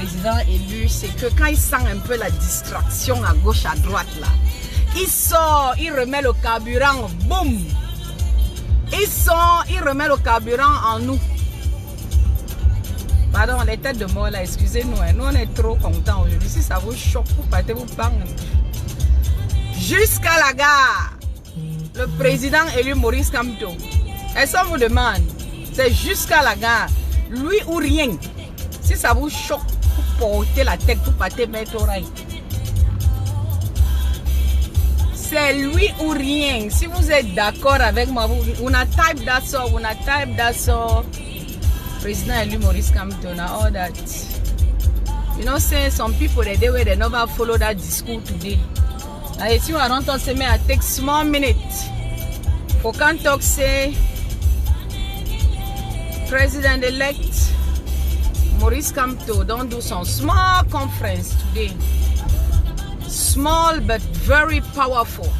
président élu, c'est que quand il sent un peu la distraction à gauche, à droite, là, il sort, il remet le carburant, boum. Il sort, il remet le carburant en nous. Pardon, les têtes de mort là, excusez-nous, hein. Nous on est trop contents aujourd'hui. Si ça vous choque, vous partez, vous parlez. Jusqu'à la gare, le président élu Maurice Kamto. Et ça vous demande, c'est jusqu'à la gare, lui ou rien. Si ça vous choque, vous portez la tête, vous partez mettre oreille. C'est lui ou rien. Si vous êtes d'accord avec moi, vous na type that so, vous na type that so. Président élu Maurice Kamto, all that. You know, say some people they never follow that discourse today. And if you are not say me, I take small minutes. For can talk say President-elect Maurice Kamto don't do some small conference today. Small but very powerful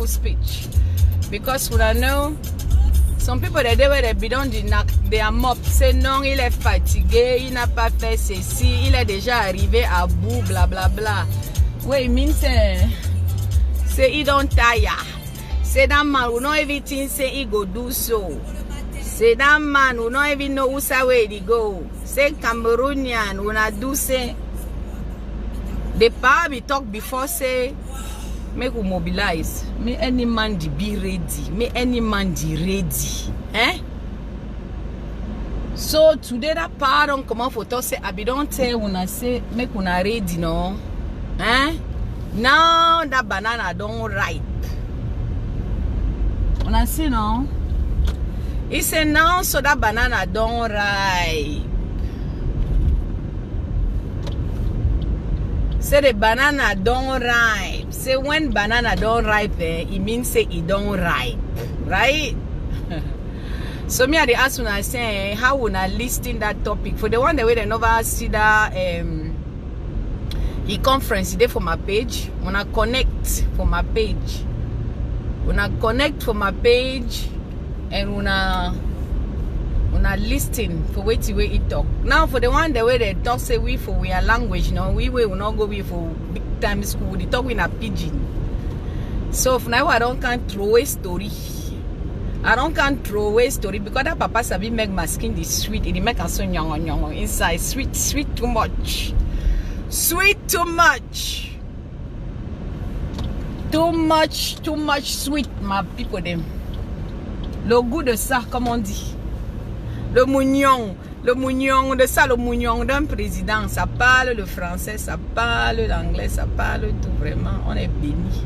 speech. Because what I know, some people they be done they are mob. Say non, il est fatigué, il n'a pas fait ceci, il est déjà arrivé à bout, bla bla bla. What it means say he don't tire. Say that man who know everything say he go do so. Say that man who don't even know who's where he go. Say Cameroonian who not do say. The power we talk before say make we mobilize. Make any man be ready. Make any man be ready. Eh? So today that power don't come out for talk say I be don't tell when I say make una ready no. Eh? Now that banana don't ripe. When I say no. He said now so that banana don't ripe. Say the banana don't ripe. Say when banana don't ripe, it means say it don't ripe. Right? So me I ask when I say how would I list in that topic? For the one that way they never see that e-conference today for my page. When I connect for my page. When I connect for my page. And when I listen for wait till it talk. Now for the one the way they talk say we for we are language, you know, we will not go we for big time school. They talk in a pidgin. So for now I don't can't throw away story. I don't can't throw away story because that papa sabi make my skin this sweet. It make us so young inside sweet too much. Sweet too much. Too much sweet my people them. Le goût de ça, comme on dit. Le mougnon de ça, le mougnon d'un président. Ça parle le français, ça parle l'anglais, ça parle tout vraiment. On est béni.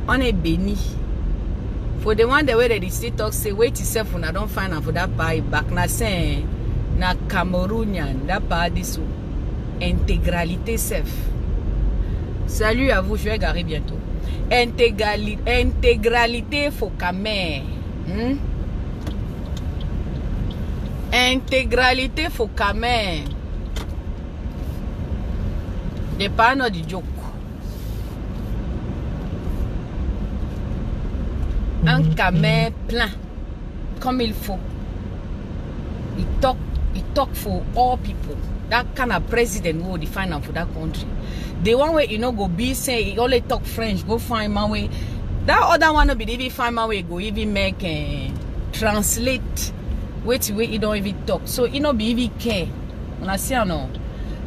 On est béni. For the one the way that they talk, say wait yourself when I don't find out for that buy back. Na say na Cameroonian, that part this intégralité self. Salut à vous, je vais garer bientôt. Intégralité faut camer. Intégralité faut quand même. Des panneaux du joke. Un camé plein comme il faut. He talk for all people. That kind of president will define for that country. The one way you know go be say he only talk French, go find my way. That other one will be even find my way go even make translate wait he don't even talk. So he no be even care. When I say no.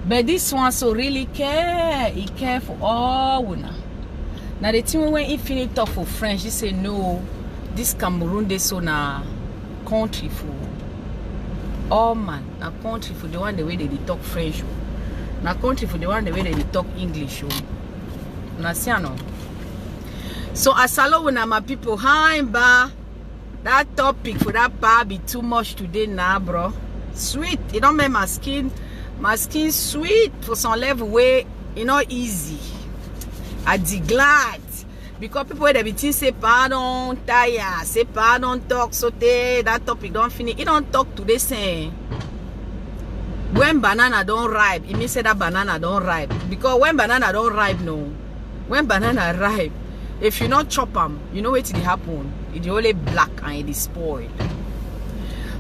But this one so really care. He care for all una. Now the thing when he finish talk for French, he say no, this Cameroon they so na country for all man. Na country for the one the way they talk French. Na country for the one the way they talk English. Now see no. So as hello when my people, hi ba. That topic for that bar be too much today now, bro. Sweet, it don't make my skin sweet for some level way, you know, easy. I be glad because people they be think say pardon tire, say pardon talk so that topic don't finish. It don't talk today saying when banana don't ripe, it means say that banana don't ripe because when banana don't ripe, no, when banana ripe. If you not chop them, you know what will happen. It only black and it is spoiled.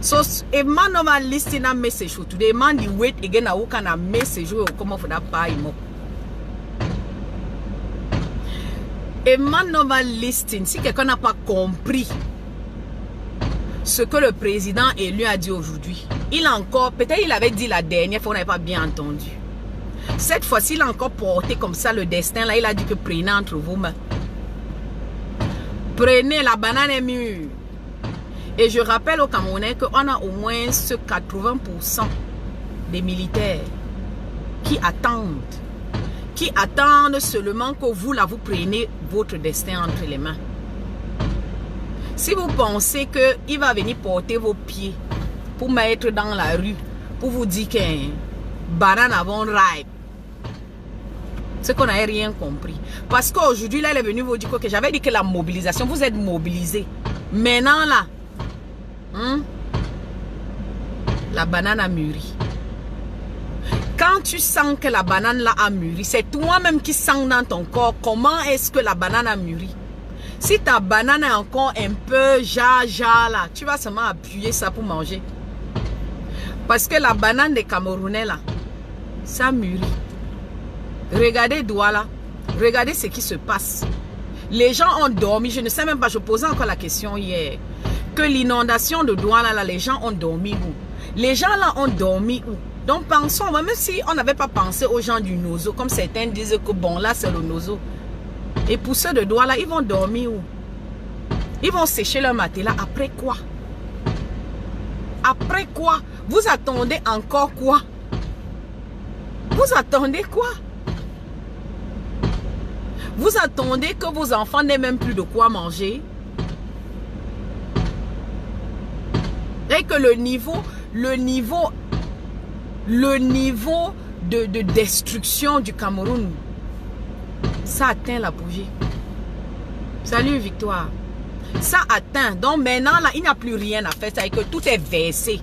So a man of a listing a message for today, man the wait again a can a message will come off that buy him up. A man of a listing, si quelqu'un n'a pas compris ce que le président élu a dit aujourd'hui, il a encore, peut-être il avait dit la dernière fois, on n'avait pas bien entendu. Cette fois-ci, il a encore porté comme ça le destin. Là, il a dit que prenez entre vos mains. Prenez, la banane est mûre. Et je rappelle aux Camerounais qu'on a au moins ce 80% des militaires qui attendent seulement que vous, là, vous preniez votre destin entre les mains. Si vous pensez qu'il va venir porter vos pieds pour mettre dans la rue, pour vous dire qu'un banane avant ripe, c'est qu'on n'a rien compris. Parce qu'aujourd'hui, là, il est venu vous dire que j'avais dit que la mobilisation, vous êtes mobilisés. Maintenant, là, la banane a mûri. Quand tu sens que la banane là a mûri, c'est toi-même qui sens dans ton corps comment est-ce que la banane a mûri. Si ta banane est encore un peu ja là, tu vas seulement appuyer ça pour manger. Parce que la banane des Camerounais là, ça mûrit. Regardez Douala, regardez ce qui se passe. Les gens ont dormi, je ne sais même pas, je posais encore la question hier. Que l'inondation de Douala là, les gens ont dormi où? Les gens là ont dormi où? Donc pensons, même si on n'avait pas pensé aux gens du Nozo, comme certains disent que bon là c'est le Nozo. Et pour ceux de Douala, ils vont dormir où? Ils vont sécher leur matelas. Après quoi? Après quoi? Vous attendez encore quoi? Vous attendez quoi? Vous attendez que vos enfants n'aient même plus de quoi manger? Et que le niveau de destruction du Cameroun, ça atteint l'apogée. Salut Victoire. Ça atteint. Donc maintenant, là, il n'y a plus rien à faire. C'est-à-dire que tout est versé.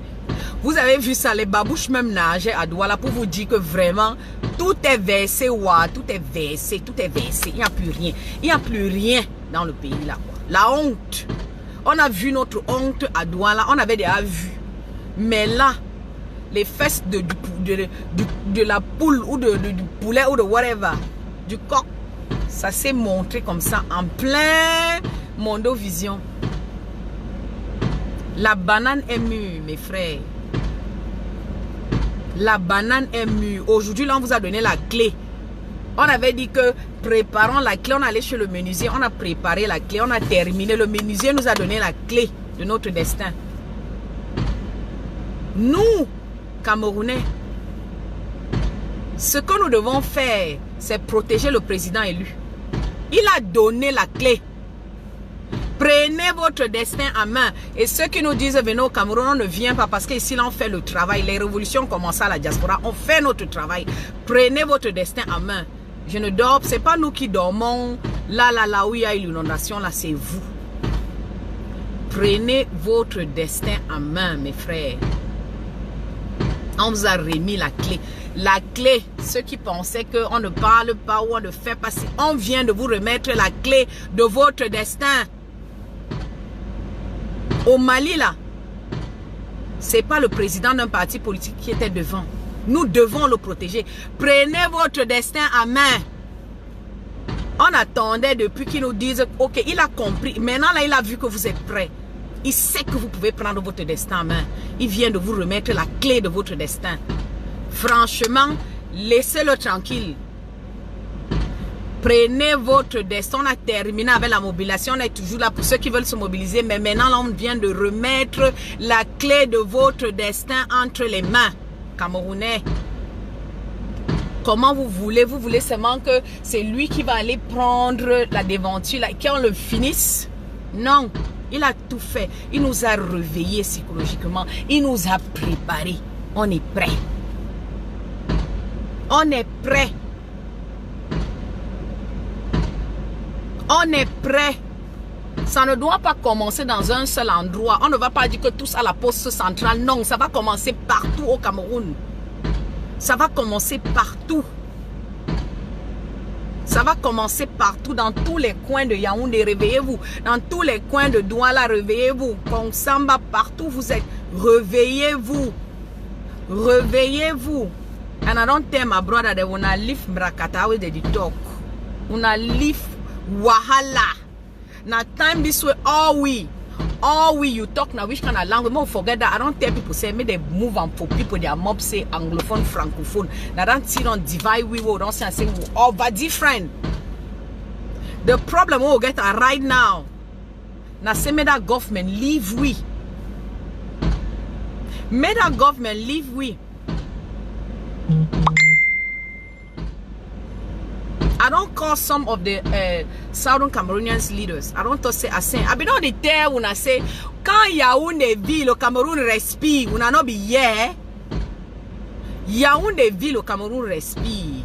Vous avez vu ça, les babouches même nageaient à Douala pour vous dire que vraiment, tout est versé. Ouah, tout est versé, tout est versé. Il n'y a plus rien. Il n'y a plus rien dans le pays là. Quoi. La honte. On a vu notre honte à Douala. On avait déjà vu. Mais là, les fesses de la poule ou du poulet ou de whatever, du coq, ça s'est montré comme ça en plein Mondovision. La banane est mûre, mes frères. La banane est mûre. Aujourd'hui, là, on vous a donné la clé. On avait dit que préparons la clé. On allait chez le menuisier. On a préparé la clé. On a terminé. Le menuisier nous a donné la clé de notre destin. Nous, Camerounais, ce que nous devons faire, c'est protéger le président élu. Il a donné la clé. Prenez votre destin en main. Et ceux qui nous disent venez au Cameroun, on ne vient pas parce qu'ici on fait le travail. Les révolutions commencent à la diaspora. On fait notre travail. Prenez votre destin en main. Je ne dors. Ce n'est pas nous qui dormons. Là où il y a l'inondation, là c'est vous. Prenez votre destin en main, mes frères. On vous a remis la clé. La clé, ceux qui pensaient qu'on ne parle pas ou on ne fait pas, on vient de vous remettre la clé de votre destin. Au Mali, là, c'est pas le président d'un parti politique qui était devant. Nous devons le protéger. Prenez votre destin en main. On attendait depuis qu'ils nous disent, ok, il a compris. Maintenant, là, il a vu que vous êtes prêts. Il sait que vous pouvez prendre votre destin en main. Il vient de vous remettre la clé de votre destin. Franchement, laissez-le tranquille. Prenez votre destin. On a terminé avec la mobilisation. On est toujours là pour ceux qui veulent se mobiliser. Mais maintenant, là, on vient de remettre la clé de votre destin entre les mains. Camerounais. Comment vous voulez? Vous voulez seulement que c'est lui qui va aller prendre la déventure, qu'on le finisse? Non. Il a tout fait. Il nous a réveillés psychologiquement. Il nous a préparés. On est prêt. On est prêt. On est prêt. Ça ne doit pas commencer dans un seul endroit. On ne va pas dire que tous à la poste centrale. Non, ça va commencer partout au Cameroun. Ça va commencer partout. Ça va commencer partout, dans tous les coins de Yaoundé, réveillez-vous. Dans tous les coins de Douala, réveillez-vous. Konsamba, partout vous êtes. Réveillez-vous. Réveillez-vous. And I don't tell my brother that when I leave Mrakata with the talk. When I leave Wahala. Now time this way, all we you talk now which kind of language. More forget that I don't tell people say me they move on for people they are mob say anglophone, francophone. Now don't see don't divide we will don't say we all but different. The problem we will get right now. Now say me that government leave we. May that government leave we. I don't call some of the Southern Cameroonians leaders. I don't say I say. I be not the tell when I say quand Yaoundé ville au Cameroun respire, on a not be here. Yaoundé ville au Cameroun respire.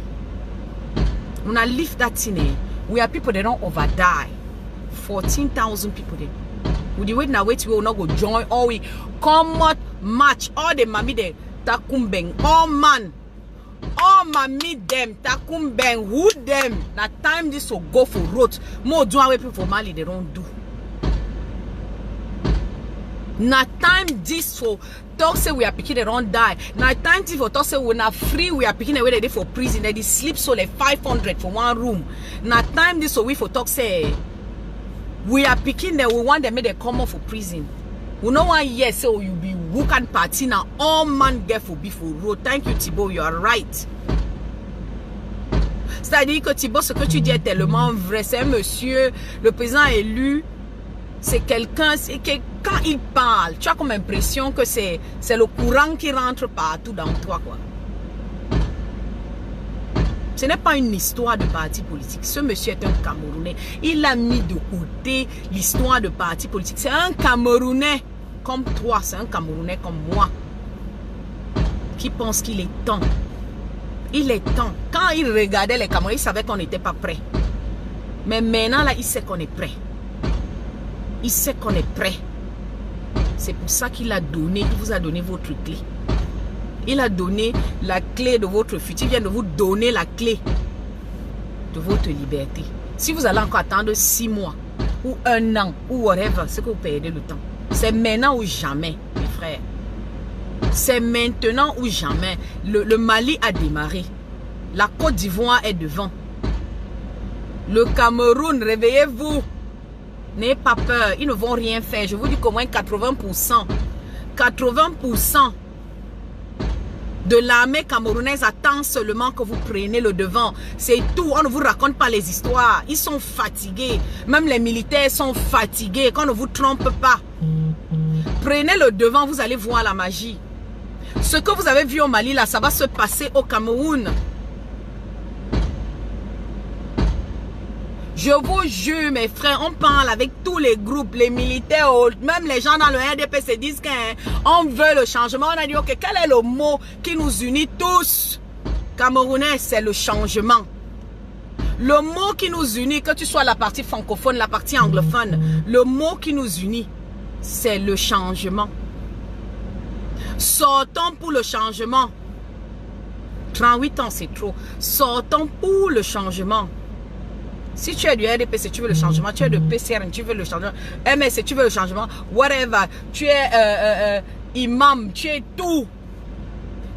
On a lift that thing. We are people that don't over die. 14,000 people there. With the way now wait we will not go join all we come out match all the mami there takumbeng all man. All my meet them, takum bang, who them. Now time this will go for road. More do away people for Mali they don't do. Now time this for talk say we are picking they don't die. Now time this for talk say we not free we are picking away they for prison. They sleep so like 500 for one room. Now time this so we for talk say we are picking them. We want them make they come off for prison. We no one yes so you be Wukan party now all man get for before road. Thank you Thibaut, you are right. C'est-à-dire que Thibaut, ce que tu dis est tellement vrai. C'est un monsieur, le président élu, c'est quelqu'un, c'est que quand il parle, tu as comme impression que c'est le courant qui rentre partout dans toi quoi. Ce n'est pas une histoire de parti politique. Ce monsieur est un Camerounais. Il a mis de côté l'histoire de parti politique. C'est un Camerounais comme toi, c'est un Camerounais comme moi qui pense qu'il est temps. Il est temps. Quand il regardait les Camerounais, il savait qu'on n'était pas prêt. Mais maintenant, là, il sait qu'on est prêt. Il sait qu'on est prêt. C'est pour ça qu'il a donné, il vous a donné votre clé. Il a donné la clé de votre futur. Il vient de vous donner la clé de votre liberté. Si vous allez encore attendre 6 mois ou 1 an ou whatever, c'est que vous perdez le temps. C'est maintenant ou jamais, mes frères. C'est maintenant ou jamais. Le Mali a démarré. La Côte d'Ivoire est devant. Le Cameroun, réveillez-vous. N'ayez pas peur. Ils ne vont rien faire. Je vous dis qu'au moins 80%. 80% de l'armée camerounaise attend seulement que vous preniez le devant. C'est tout. On ne vous raconte pas les histoires. Ils sont fatigués. Même les militaires sont fatigués. Qu'on ne vous trompe pas. Prenez le devant, vous allez voir la magie. Ce que vous avez vu au Mali, là, ça va se passer au Cameroun. Je vous jure, mes frères, on parle avec tous les groupes, les militaires, même les gens dans le RDP se disent qu'on veut le changement. On a dit, ok, quel est le mot qui nous unit tous? Camerounais, c'est le changement. Le mot qui nous unit, que tu sois la partie francophone, la partie anglophone, le mot qui nous unit, c'est le changement. Sortons pour le changement. 38 ans, c'est trop. Sortons pour le changement. Si tu es du RDP, si tu veux le changement, tu es de PCRN, tu veux le changement, MS, si tu veux le changement, whatever, tu es imam, tu es tout.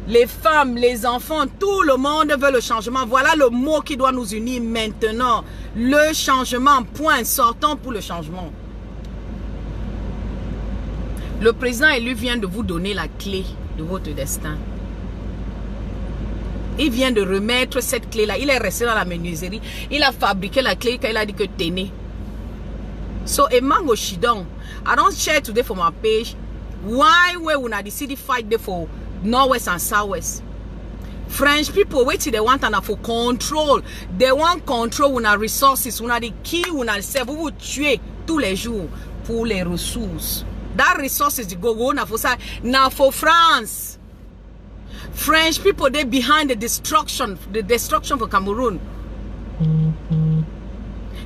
Les femmes, les enfants, tout le monde veut le changement. Voilà le mot qui doit nous unir maintenant. Le changement, point. Sortons pour le changement. Le président élu vient de vous donner la clé de votre destin. Il vient de remettre cette clé-là. Il est resté dans la menuiserie. Il a fabriqué la clé quand il a dit que t'es né. So, Emango Shidong, I don't share today for my page. Why we una the city fight there for Northwest and Southwest? French people wait till they want and for control. They want control una resources. Una the key una self. Vous vous tuez tous les jours pour les ressources. That resources go na for ça. Na for France. French people, they behind the destruction for Cameroun.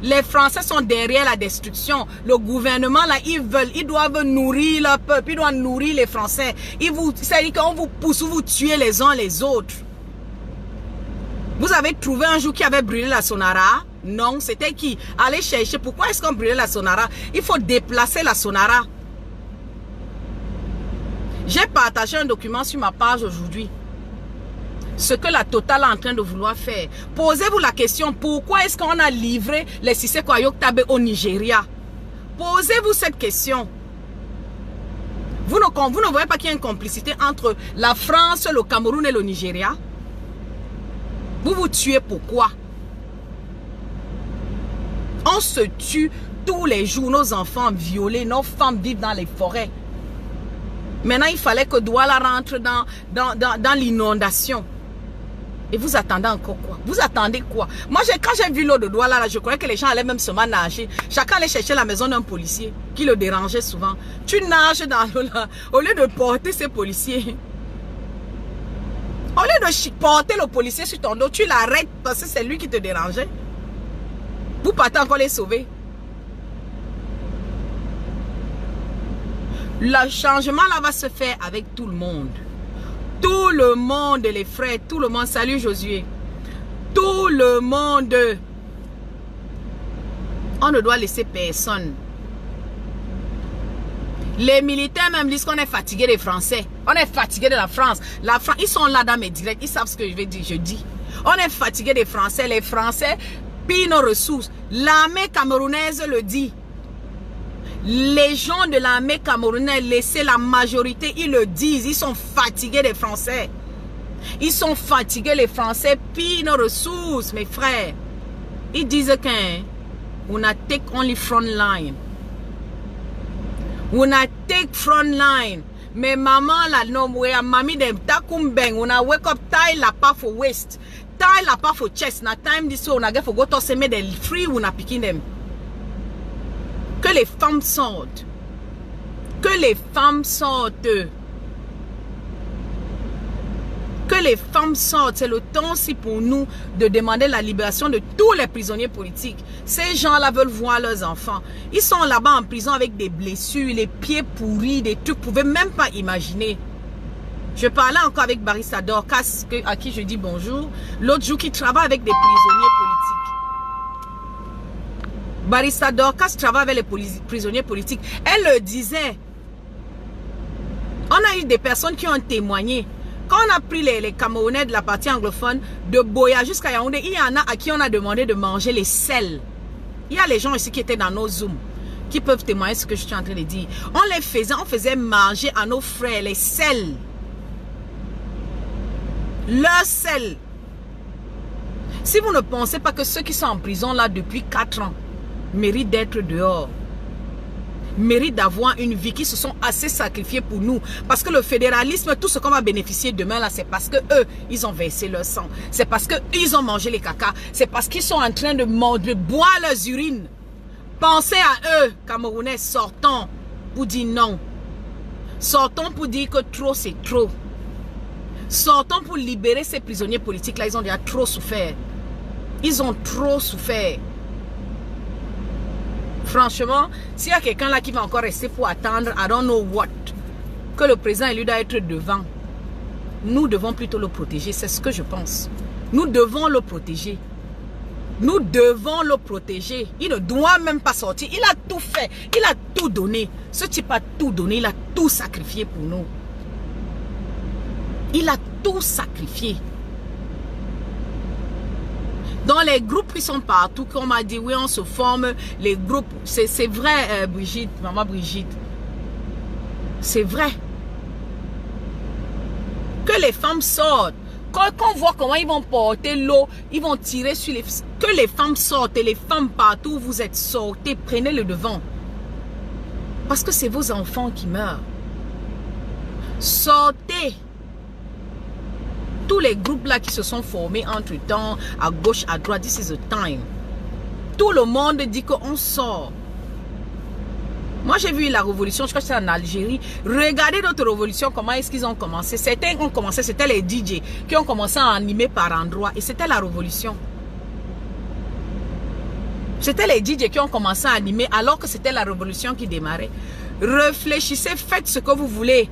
Les Français sont derrière la destruction. Le gouvernement, là, ils doivent nourrir leur peuple, ils doivent nourrir les Français. C'est-à-dire qu'on vous pousse, vous tuez les uns les autres. Vous avez trouvé un jour qui avait brûlé la Sonara? Non, c'était qui? Allez chercher. Pourquoi est-ce qu'on brûlait la Sonara? Il faut déplacer la Sonara. J'ai partagé un document sur ma page aujourd'hui. Ce que la Total est en train de vouloir faire. Posez-vous la question, pourquoi est-ce qu'on a livré les Siseko Ayoktabe au Nigeria? Posez-vous cette question. Vous ne voyez pas qu'il y a une complicité entre la France, le Cameroun et le Nigeria? Vous vous tuez pourquoi? On se tue tous les jours, nos enfants violés, nos femmes vivent dans les forêts. Maintenant, il fallait que Douala rentre dans l'inondation. Et vous attendez encore quoi? Vous attendez quoi? Moi, quand j'ai vu l'eau de Douala, là, je croyais que les gens allaient même seulement nager. Chacun allait chercher la maison d'un policier qui le dérangeait souvent. Tu nages dans l'eau là, au lieu de porter ces policiers. Au lieu de porter le policier sur ton dos, tu l'arrêtes parce que c'est lui qui te dérangeait. Vous partez encore les sauver. Le changement là va se faire avec tout le monde. Tout le monde, les frères, tout le monde. Salut Josué. Tout le monde. On ne doit laisser personne. Les militaires même disent qu'on est fatigué des Français. On est fatigué de la France. La France, ils sont là dans mes directs. Ils savent ce que je vais dire. Je dis. On est fatigué des Français. Les Français pillent nos ressources. L'armée camerounaise le dit. Les gens de l'armée camerounaise, laissez la majorité, ils le disent. Ils sont fatigués des Français. Ils sont fatigués, les Français pillent nos ressources, mes frères. Ils disent qu'on a take only front line. On a take front line. Mais maman, la mamie de takumbeng, on a wake up, tie la pas for waist. Tie la pas for chest. Na time this on a get for go to se me de free, on a picking them. Que les femmes sortent. Que les femmes sortent. Que les femmes sortent. C'est le temps aussi pour nous de demander la libération de tous les prisonniers politiques. Ces gens-là veulent voir leurs enfants. Ils sont là-bas en prison avec des blessures, les pieds pourris, des trucs que vous ne pouvez même pas imaginer. Je parlais encore avec Barista Dorcas, à qui je dis bonjour, l'autre jour, qui travaille avec des prisonniers politiques. Barista Dorcas travaille avec les prisonniers politiques. Elle le disait. On a eu des personnes qui ont témoigné. Quand on a pris les Camerounais de la partie anglophone, de Boya jusqu'à Yaoundé, il y en a à qui on a demandé de manger les sels. Il y a les gens ici qui étaient dans nos Zooms, qui peuvent témoigner ce que je suis en train de dire. On faisait manger à nos frères les sels. Leur sel. Si vous ne pensez pas que ceux qui sont en prison là depuis 4 ans, mérite d'être dehors, mérite d'avoir une vie, qui se sont assez sacrifiés pour nous, parce que le fédéralisme, tout ce qu'on va bénéficier demain là, c'est parce que eux, ils ont versé leur sang, c'est parce que ils ont mangé les caca, c'est parce qu'ils sont en train de boire leurs urines. Pensez à eux, Camerounais, sortons pour dire non, sortons pour dire que trop c'est trop, sortons pour libérer ces prisonniers politiques là. Ils ont déjà trop souffert, ils ont trop souffert. Franchement, s'il y a quelqu'un là qui va encore rester pour attendre, I don't know what, que le président élu doit être devant, nous devons plutôt le protéger. C'est ce que je pense. Nous devons le protéger. Nous devons le protéger. Il ne doit même pas sortir. Il a tout fait. Il a tout donné. Ce type a tout donné. Il a tout sacrifié pour nous. Il a tout sacrifié. Dans les groupes qui sont partout, qu'on m'a dit, oui, on se forme, les groupes, c'est vrai, Brigitte, maman Brigitte. C'est vrai. Que les femmes sortent. Quand on voit comment ils vont porter l'eau, ils vont tirer sur les... Que les femmes sortent, et les femmes partout, vous êtes sortez, prenez le devant. Parce que c'est vos enfants qui meurent. Sortez. Tous les groupes là qui se sont formés entre temps, à gauche, à droite, this is the time. Tout le monde dit qu'on sort. Moi j'ai vu la révolution, je crois que c'est en Algérie. Regardez notre révolution, comment est-ce qu'ils ont commencé. Certains ont commencé, c'était les DJ qui ont commencé à animer par endroits. Et c'était la révolution. C'était les DJ qui ont commencé à animer alors que c'était la révolution qui démarrait. Réfléchissez, faites ce que vous voulez.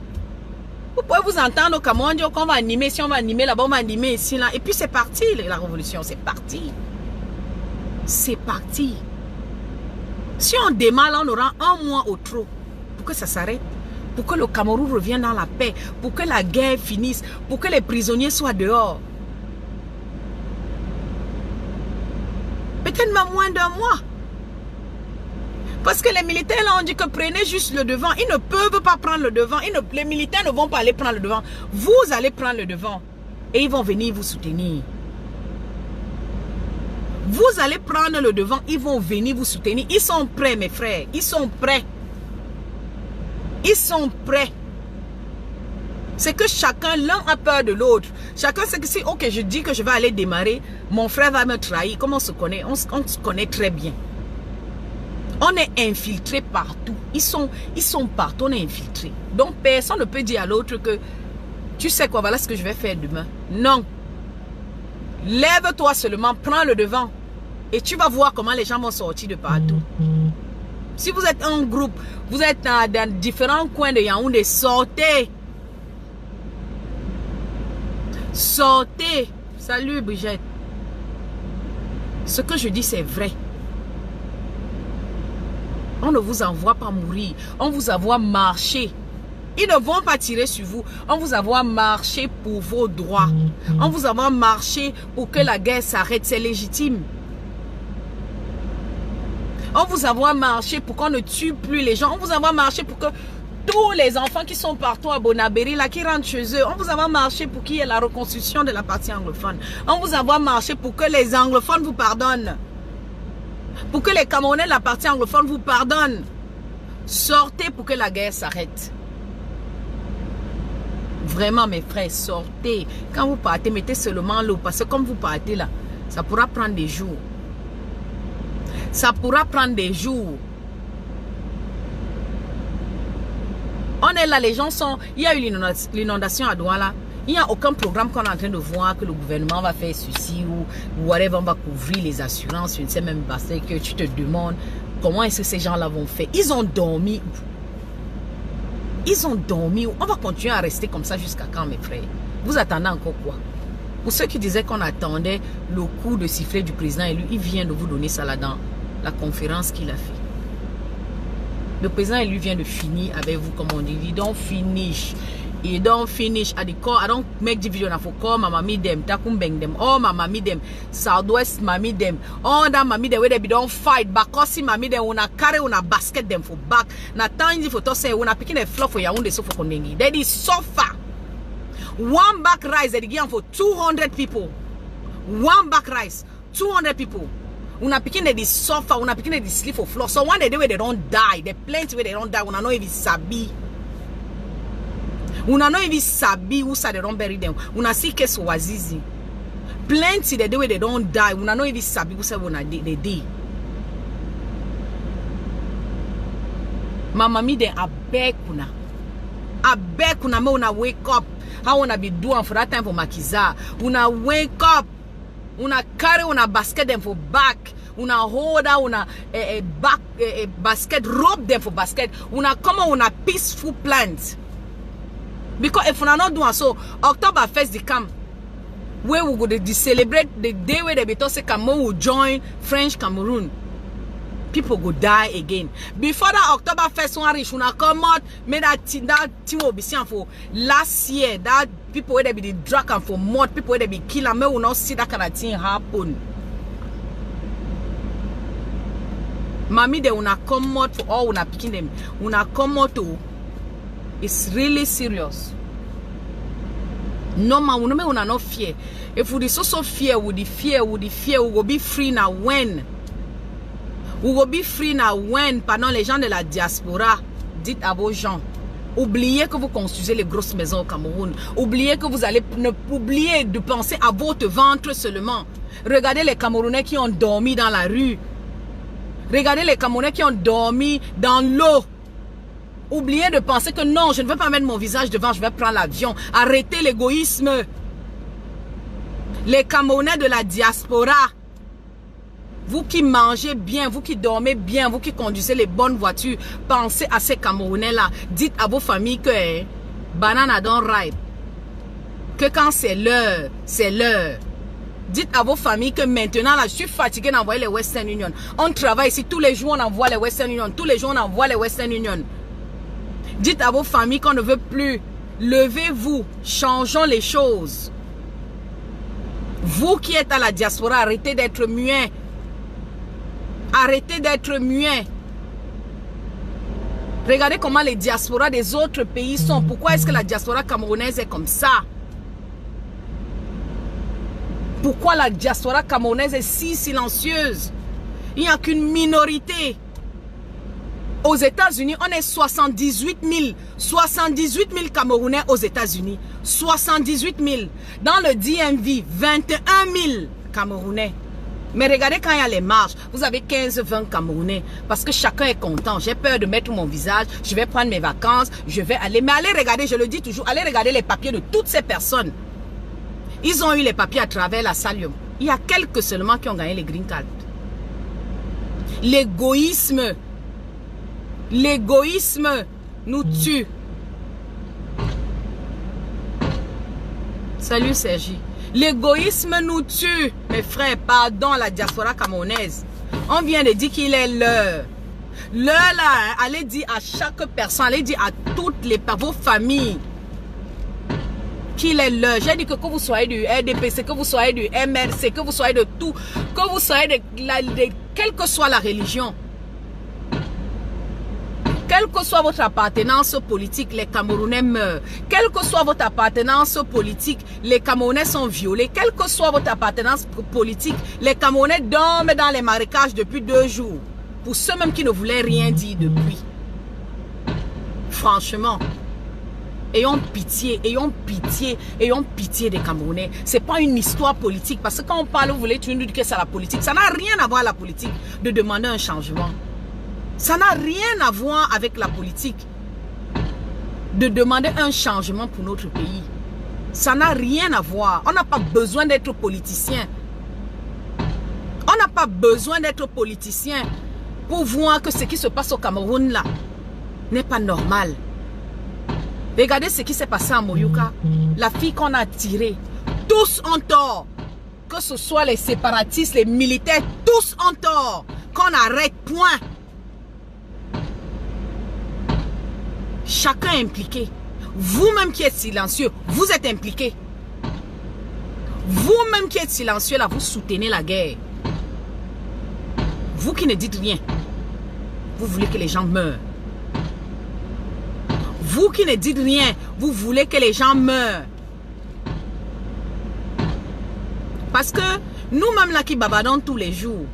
Vous pouvez vous entendre au Cameroun dire qu'on va animer, si on va animer là-bas, on va animer ici, là. Et puis c'est parti, la révolution, c'est parti. C'est parti. Si on démarre là, on aura un mois au trop pour que ça s'arrête. pour que le Cameroun revienne dans la paix, pour que la guerre finisse, pour que les prisonniers soient dehors. Peut-être même moins d'un mois. Parce que les militaires là ont dit que prenez juste le devant. Ils ne peuvent pas prendre le devant. Les militaires ne vont pas aller prendre le devant. Vous allez prendre le devant. Et ils vont venir vous soutenir. Vous allez prendre le devant. Ils vont venir vous soutenir. Ils sont prêts mes frères. Ils sont prêts. Ils sont prêts. C'est que chacun, l'un a peur de l'autre. Chacun sait que si, ok, je dis que je vais aller démarrer, mon frère va me trahir. Comment on se connaît? On se connaît très bien. On est infiltré partout. Ils sont partout, on est infiltré. Donc personne ne peut dire à l'autre que tu sais quoi, voilà ce que je vais faire demain. Non. Lève-toi seulement, prends le devant. Et tu vas voir comment les gens vont sortir de partout. Si vous êtes un groupe, vous êtes dans différents coins de Yaoundé, sortez. Sortez. Salut Brigitte. Ce que je dis c'est vrai. On ne vous envoie pas mourir. On vous envoie marcher. Ils ne vont pas tirer sur vous. On vous envoie marcher pour vos droits. On vous envoie marcher pour que la guerre s'arrête. C'est légitime. On vous envoie marcher pour qu'on ne tue plus les gens. On vous envoie marcher pour que tous les enfants qui sont partout à Bonabéry, là, qui rentrent chez eux, on vous envoie marcher pour qu'il y ait la reconstruction de la partie anglophone. On vous envoie marcher pour que les anglophones vous pardonnent. Pour que les Camerounais de la partie anglophone vous pardonnent. Sortez pour que la guerre s'arrête. Vraiment mes frères, sortez. Quand vous partez, mettez seulement l'eau. Parce que comme vous partez là, ça pourra prendre des jours. Ça pourra prendre des jours. On est là, les gens sont... Il y a eu l'inondation à Douala. Il n'y a aucun programme qu'on est en train de voir que le gouvernement va faire ceci ou whatever, on va couvrir les assurances. Je ne sais même pas, c'est que tu te demandes comment est-ce que ces gens-là vont faire. Ils ont dormi. Ils ont dormi. On va continuer à rester comme ça jusqu'à quand mes frères? Vous attendez encore quoi? Pour ceux qui disaient qu'on attendait le coup de sifflet du président élu, il vient de vous donner ça là dans la conférence qu'il a fait. Le président élu vient de finir avec vous, comme on dit. He don't finish. He don't finish. I don't make the video for call my mommy them. Takum bang them. Oh, my mommy them. Southwest mommy them. Oh, that mommy them where they be don't fight. Bakosi mommy them. Una carry una basket them for back. Na tangi for to say una picking a fluff for Yaoundé so for kondengi. That is so far. One back rice they give for 200 people. One back rice. 200 people. Una picking the suffer, una picking the sleep for floor. So one day where they don't die, the plenty where they don't die, una know if it's sabi. Una know if it's sabi, who say they don't bury them. Una see case wazizi. Plenty the day where they don't die, una know if it's sabi, who say una they die. Mama mi den abeg kuna. Abeg kuna me una wake up. How una be doing for that time for Makiza. Una wake up. Una carry una basket them for back. Una hold out una back basket, rope them for basket. Una come on una peaceful plant. Because if una not doing so, October 1st they come. Where we go to celebrate the day where they be told say Cameroon will join French Cameroon. People go die again. Before that October 1st one reach, una come out, made that thing will be seen for last year. That people where they be the drag and for mud, people where they be kill and me will not see that kind of thing happen. Mommy, they una come out for all una picking them. Una come out to. It's really serious. No man, una no fear. If we so fear, we will be free now when. We will be free now when, pendant les gens de la diaspora, dites à vos gens, oubliez que vous construisez les grosses maisons au Cameroun. Oubliez que vous allez, oubliez de penser à votre ventre seulement. Regardez les Camerounais qui ont dormi dans la rue. Regardez les Camerounais qui ont dormi dans l'eau. Oubliez de penser que non, je ne veux pas mettre mon visage devant, je vais prendre l'avion. Arrêtez l'égoïsme. Les Camerounais de la diaspora, vous qui mangez bien, vous qui dormez bien, vous qui conduisez les bonnes voitures, pensez à ces Camerounais-là. Dites à vos familles que banana don't ripe. Que quand c'est l'heure, c'est l'heure. Dites à vos familles que maintenant, là, je suis fatigué d'envoyer les Western Union. On travaille ici, tous les jours on envoie les Western Union. Tous les jours on envoie les Western Union. Dites à vos familles qu'on ne veut plus. Levez-vous, changeons les choses. Vous qui êtes à la diaspora, arrêtez d'être muets. Arrêtez d'être muets. Regardez comment les diasporas des autres pays sont. Pourquoi est-ce que la diaspora camerounaise est comme ça? Pourquoi la diaspora camerounaise est si silencieuse? Il n'y a qu'une minorité. Aux États-Unis, on est 78 000. 78 000 Camerounais aux États-Unis. 78 000. Dans le DMV, 21 000 Camerounais. Mais regardez quand il y a les marches, vous avez 15-20 Camerounais. Parce que chacun est content. J'ai peur de mettre mon visage. Je vais prendre mes vacances. Je vais aller. Mais allez regarder, je le dis toujours, allez regarder les papiers de toutes ces personnes. Ils ont eu les papiers à travers la Salium. Il y a quelques seulement qui ont gagné les green cards. L'égoïsme. L'égoïsme nous tue. Salut Sergi. L'égoïsme nous tue. Mes frères, pardon la diaspora camerounaise. On vient de dire qu'il est l'heure. L'heure là, allez dire à chaque personne, allez dire à toutes vos familles qu'il est l'heure. J'ai dit que vous soyez du RDPC, que vous soyez du MRC, que vous soyez de tout, que vous soyez quelle que soit la religion. Quelle que soit votre appartenance politique, les Camerounais meurent. Quelle que soit votre appartenance politique, les Camerounais sont violés. Quelle que soit votre appartenance politique, les Camerounais dorment dans les marécages depuis 2 jours. Pour ceux même qui ne voulaient rien dire depuis. Franchement, ayons pitié, ayons pitié, ayons pitié des Camerounais. Ce n'est pas une histoire politique. Parce que quand on parle, vous voulez nous dire que c'est la politique. Ça n'a rien à voir avec la politique de demander un changement. Ça n'a rien à voir avec la politique de demander un changement pour notre pays. Ça n'a rien à voir. On n'a pas besoin d'être politicien. On n'a pas besoin d'être politicien pour voir que ce qui se passe au Cameroun là n'est pas normal. Regardez ce qui s'est passé à Moyouka. La fille qu'on a tirée. Tous ont tort. Que ce soit les séparatistes, les militaires, tous ont tort. Qu'on arrête, point. Chacun est impliqué. Vous-même qui êtes silencieux, vous êtes impliqué. Vous-même qui êtes silencieux, là, vous soutenez la guerre. Vous qui ne dites rien, vous voulez que les gens meurent. Vous qui ne dites rien, vous voulez que les gens meurent. Parce que nous-mêmes là qui babadons tous les jours,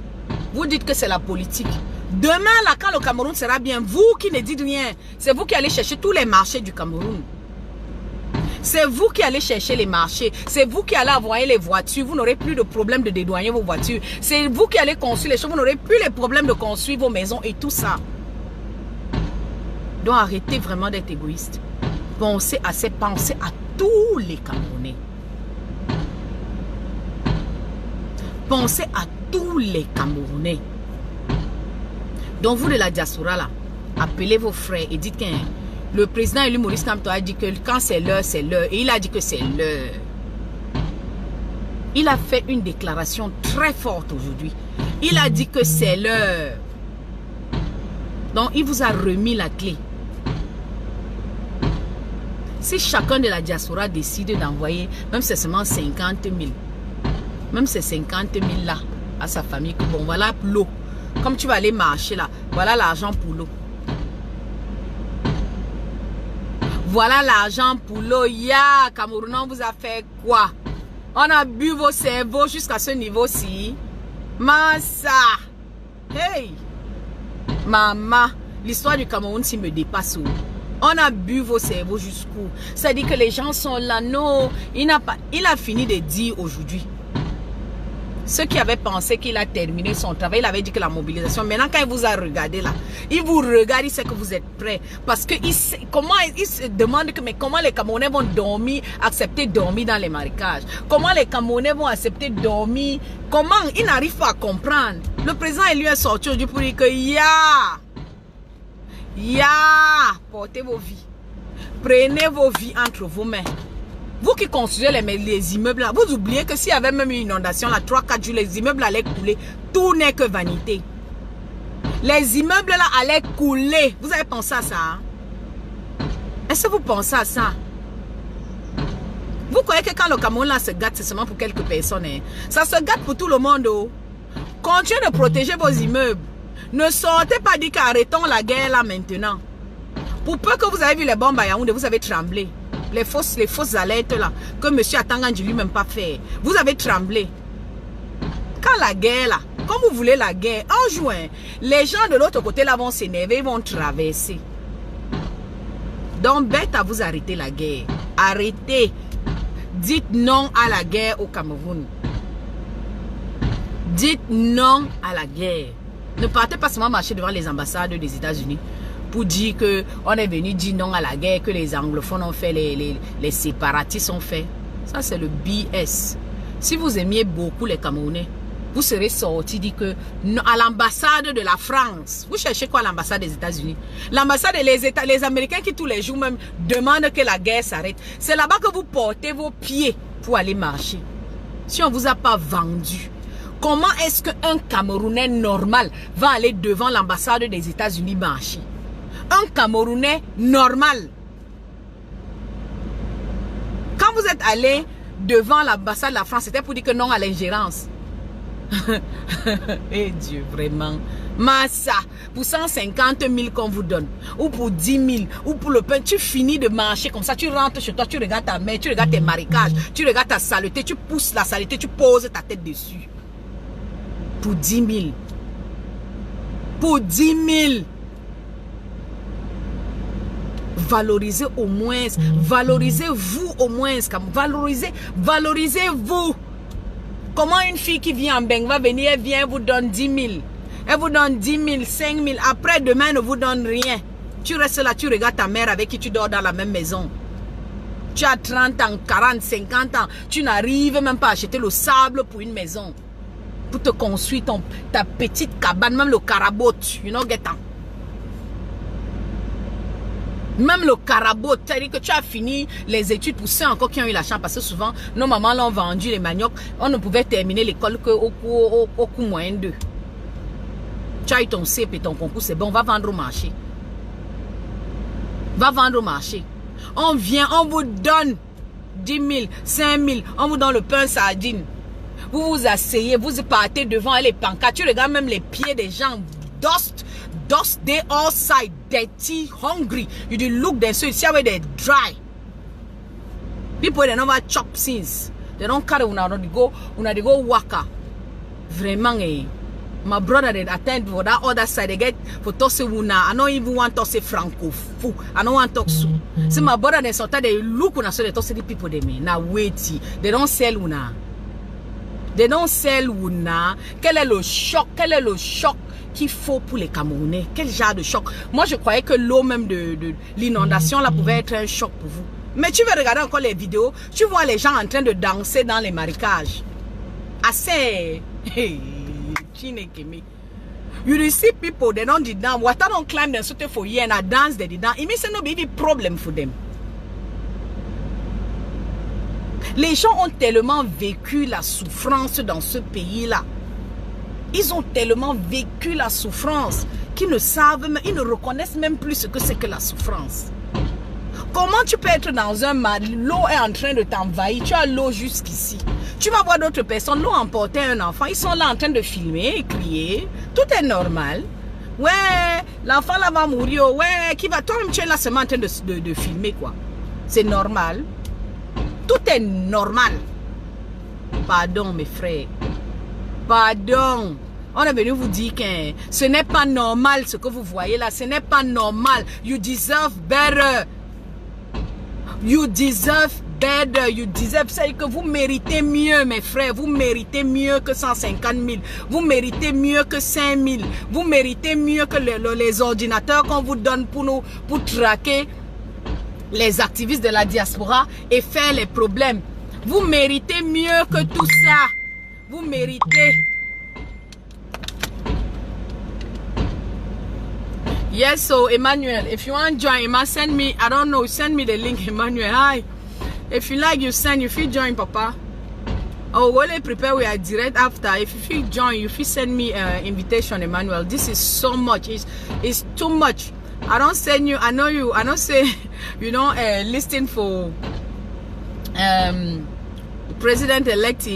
vous dites que c'est la politique. Demain, là, quand le Cameroun sera bien, vous qui ne dites rien, c'est vous qui allez chercher tous les marchés du Cameroun. C'est vous qui allez chercher les marchés. C'est vous qui allez envoyer les voitures. Vous n'aurez plus de problème de dédouaner vos voitures. C'est vous qui allez construire les choses. Vous n'aurez plus les problèmes de construire vos maisons et tout ça. Donc, arrêtez vraiment d'être égoïste. Pensez à tous les Camerounais. Pensez à tous les Camerounais. Donc vous de la diaspora là, appelez vos frères et dites que le président élu Maurice Kamto a dit que quand c'est l'heure, c'est l'heure. Et il a dit que c'est l'heure. Il a fait une déclaration très forte aujourd'hui. Il a dit que c'est l'heure. Donc il vous a remis la clé. Si chacun de la diaspora décide d'envoyer, même c'est seulement 50 000, même c'est 50 000 là, à sa famille, que bon voilà l'eau. Comme tu vas aller marcher là, voilà l'argent pour l'eau. Voilà l'argent pour l'eau. Ya, Cameroun, on vous a fait quoi? On a bu vos cerveaux jusqu'à ce niveau-ci. Massa. Hey. Maman, l'histoire du Cameroun s'il me dépasse. On a bu vos cerveaux jusqu'où? C'est-à-dire que les gens sont là. Non, il a fini de dire aujourd'hui. Ceux qui avaient pensé qu'il a terminé son travail, il avait dit que la mobilisation. Maintenant, quand il vous a regardé là, il vous regarde, il sait que vous êtes prêts. Parce que il se demande que, mais comment les Camerounais vont dormir, accepter de dormir dans les marécages? Comment les Camerounais vont accepter de dormir? Comment? Il n'arrive pas à comprendre. Le président lui est sorti aujourd'hui pour dire que portez vos vies. Prenez vos vies entre vos mains. Vous qui construisez les immeubles là, vous oubliez que s'il y avait même une inondation là, 3-4 jours, les immeubles allaient couler. Tout n'est que vanité. Les immeubles là allaient couler. Vous avez pensé à ça? Hein? Est-ce que vous pensez à ça? Vous croyez que quand le Cameroun là se gâte, c'est seulement pour quelques personnes, hein? Ça se gâte pour tout le monde. Oh. Continuez de protéger vos immeubles. Ne sortez pas dire qu'arrêtons la guerre là maintenant. Pour peu que vous avez vu les bombes à Yaoundé, vous avez tremblé. Les fausses alertes là, que M. Atangandji lui-même pas fait. Vous avez tremblé. Quand la guerre là, comme vous voulez la guerre, en juin, les gens de l'autre côté là vont s'énerver, ils vont traverser. Donc bête à vous arrêter la guerre. Arrêtez. Dites non à la guerre au Cameroun. Dites non à la guerre. Ne partez pas seulement marcher devant les ambassades des États-Unis pour dire qu'on est venu dire non à la guerre, que les anglophones ont fait, les séparatistes ont fait. Ça, c'est le BS. Si vous aimiez beaucoup les Camerounais, vous serez sortis dire que à l'ambassade de la France, vous cherchez quoi à l'ambassade des États-Unis? L'ambassade les Américains qui tous les jours même demandent que la guerre s'arrête. C'est là-bas que vous portez vos pieds pour aller marcher. Si on ne vous a pas vendu, comment est-ce qu'un Camerounais normal va aller devant l'ambassade des États-Unis marcher? Un Camerounais normal. Quand vous êtes allé devant l'ambassade de la France, c'était pour dire que non à l'ingérence. Eh Dieu, vraiment. Massa, pour 150 000 qu'on vous donne, ou pour 10 000, ou pour le pain, tu finis de marcher comme ça, tu rentres chez toi, tu regardes ta main, tu regardes tes marécages, tu regardes ta saleté, tu pousses la saleté, tu poses ta tête dessus. Pour 10 000. Pour 10 000. Valorisez au moins, valorisez-vous au moins, valorisez-vous. Comment une fille qui vient en Beng va venir, elle vient, elle vous donne 10 000. Elle vous donne 10 000, 5 000. Après, demain, elle ne vous donne rien. Tu restes là, tu regardes ta mère avec qui tu dors dans la même maison. Tu as 30 ans, 40, 50 ans. Tu n'arrives même pas à acheter le sable pour une maison. Pour te construire ta petite cabane, même le carabot. You know, get on. Même le carabot, c'est-à-dire que tu as fini les études pour ceux encore qui ont eu la chance, parce que souvent, nos mamans l'ont vendu, les maniocs, on ne pouvait terminer l'école qu'au coût moyen d'eux. Tu as eu ton CEP et ton concours, c'est bon, va vendre au marché. Va vendre au marché. On vient, on vous donne 10 000, 5 000, on vous donne le pain sardine. Vous vous asseyez, vous partez devant les pancartes, tu regardes même les pieds des gens, dust, they all side, dirty, hungry. You do look there, so you see how they're dry. People, they never chop since. They don't carry una they go waka. Vraiment, eh. My brother, they attend for that other side. They get for toss una. I don't even want to say franco. I don't want to talk so. See, my brother, they sometimes they look una so they talk to the people they mean. Now wait, they don't sell una. They don't sell una. Quel est le choc? Quel est le choc qu'il faut pour les Camerounais? Quel genre de choc? Moi, je croyais que l'eau même de l'inondation là pouvait être un choc pour vous. Mais tu vas regarder encore les vidéos, tu vois les gens en train de danser dans les marécages. Assez. Hey, you see people, they don't did down. Water don't climb them so for year and I dance they did down. It means no be problem for them. Les gens ont tellement vécu la souffrance dans ce pays-là. Ils ont tellement vécu la souffrance qu'ils ne savent, ils ne reconnaissent même plus ce que c'est que la souffrance. Comment tu peux être dans un mar, l'eau est en train de t'envahir, tu as l'eau jusqu'ici. Tu vas voir d'autres personnes, l'eau emportait un enfant, ils sont là en train de filmer et crier. Tout est normal. Ouais, l'enfant là va mourir, ouais, qui va, toi-même tu es là seulement en train de filmer quoi. C'est normal. Tout est normal. Pardon mes frères. Pardon. On est venu vous dire que ce n'est pas normal ce que vous voyez là. Ce n'est pas normal. You deserve better. You deserve better. You deserve. C'est que vous méritez mieux mes frères. Vous méritez mieux que 150 000. Vous méritez mieux que 5 000. Vous méritez mieux que les ordinateurs qu'on vous donne pour traquer les activistes de la diaspora et faire les problèmes. Vous méritez mieux que tout ça. Vous méritez. Yes, so Emmanuel, if you want to join, Emma, send me, I don't know, send me the link, Emmanuel. Hi. If you like, you send, you feel join, Papa. Oh, well, I prepare, we are direct after. If you feel join, you feel send me invitation, Emmanuel. This is so much. It's too much. I don't send you. I know you. I don't say, you know, listing for president-elect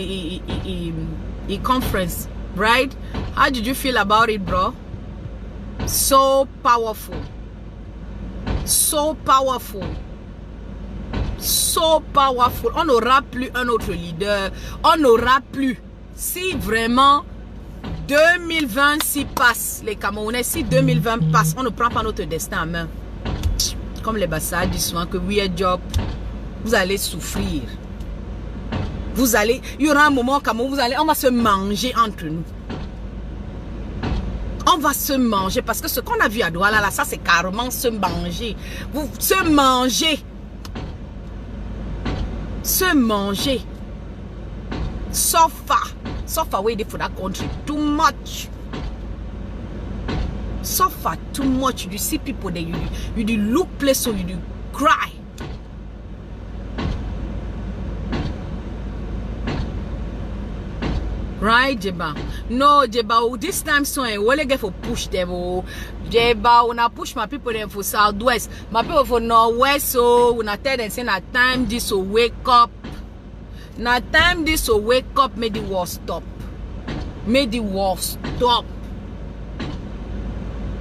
conference, right? How did you feel about it, bro? So powerful. So powerful. So powerful. On n'aura plus un autre leader. On n'aura plus. Si vraiment 2020 s'y passe, les Camerounais, si 2020 passe, on ne prend pas notre destin en main. Comme les Bassards disent souvent que we are job, vous allez souffrir. Vous allez, il y aura un moment au Cameroun, on va se manger entre nous. On va se manger parce que ce qu'on a vu à Douala, là, ça c'est carrément se manger. Vous se manger. Se manger. Suffer away for that country too much. Suffer too much. You see people that you do look place so you do cry. Right, Jeba? No, Jeba, this time so I will get for push them. Jeba, when I push my people them for Southwest, my people for Northwest, so when I tell them say na time this so wake up. Now time this so wake up, make the war stop. Make the war stop.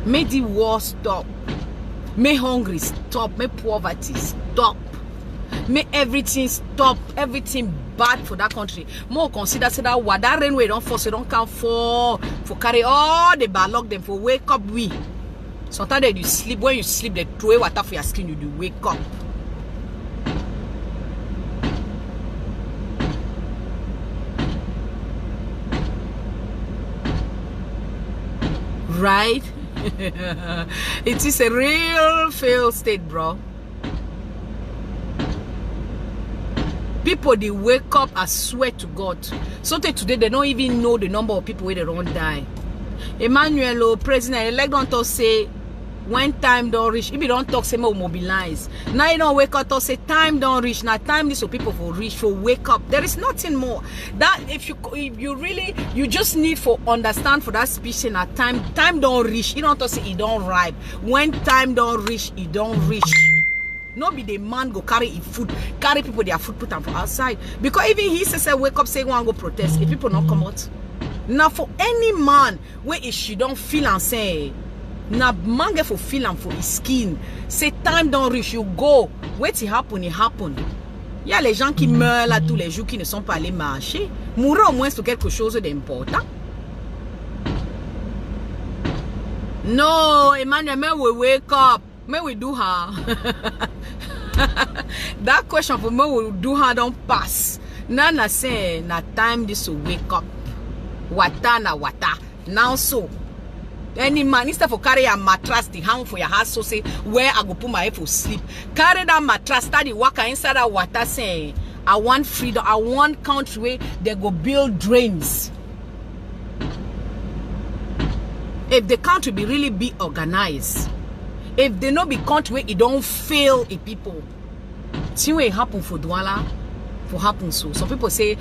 Make the war stop. Make hungry stop. Make poverty stop. Make everything stop. Everything bad for that country. More consider say that what that rainway don't force, don't come for carry all the ballog them for wake up we. Sometimes you sleep. When you sleep, they throw water for your skin, you do wake up. Right? It is a real failed state, bro. People, they wake up, I swear to God. So today, they don't even know the number of people where they don't die. Emmanuel, president-elect, don't say, when time don't reach, if you don't talk, say, more mobilize. Now you don't wake up, say, time don't reach. Now time is so people for reach, for wake up. There is nothing more. That if you really, you just need for understand for that speech, saying that time don't reach. You don't say it don't ripe. When time don't reach, it don't reach. No be the man go carry food, carry people their food, put them for outside. Because even he says wake up, say go and go protest. If people not come out. Now for any man where if she don't feel and say, now man get for feel and for his skin. Say time don't reach, you go. Wait it happen, it happen. Il y a les gens qui meurent là tous les jours qui ne sont pas allés marcher. Mourir au moins sur quelque chose d'important. No, Emmanuel, may we wake up. May we do her. That question for me we do her don't pass. Nana say na time this to wake up. Wata na wata. Now so. Any man instead for carry a mattress the hang for your house so say where I go put my head for sleep. Carry that mattress study worker inside that water say I want freedom. I want country where they go build drains. If the country be really be organized. If they not be country where it don't fail in people. See what happen for Douala, for happen so. Some people say